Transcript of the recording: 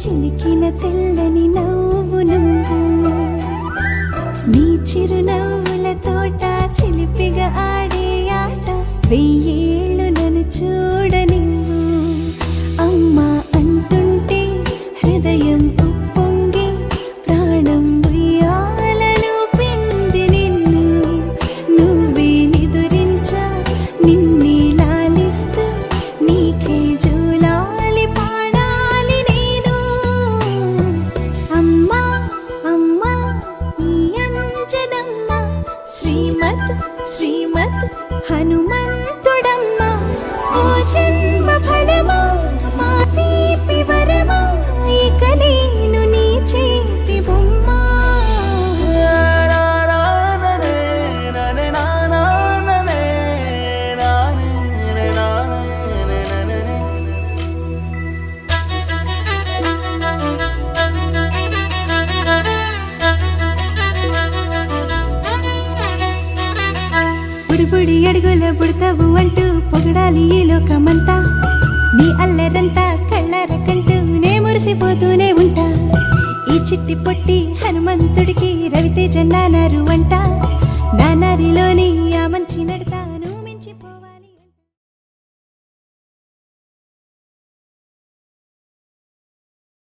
చిలికిన తెల్లని నవ్వు నువ్వు నీ చిరునవ్వుల తోట చిలిపిగా ఆడే ఆట వెయ్యేళ్ళు నన్ను చూడనివ్వు అమ్మా అంటుంటే హృదయం ఉప్పొంగి ప్రాణం ఉయ్యాలలో పింది నిన్ను నువ్వే నిదురించా నిన్నే లాలిస్తూ నీకే జూలాలి పాడాలి నేను అమ్మా అమ్మా ఈ అంజనమ్మ శ్రీమత్ శ్రీమత్ హనుమంతుడమ్మ ఓ జన్మ ఫలమా మా తీపి వరమా ఇక నేను నీ చేతి బొమ్మ బుడిబుడి అడుగుల బుడతావు అంటూ పొగడాలి ఈ లోకమంతా నీ అల్లరంతా కళ్ళరకంటూ నే మురిసిపోతూనే ఉంటా ఈ చిట్టి పొట్టి హనుమంతుడికి రవితేజ నానారు అంట నానారిలో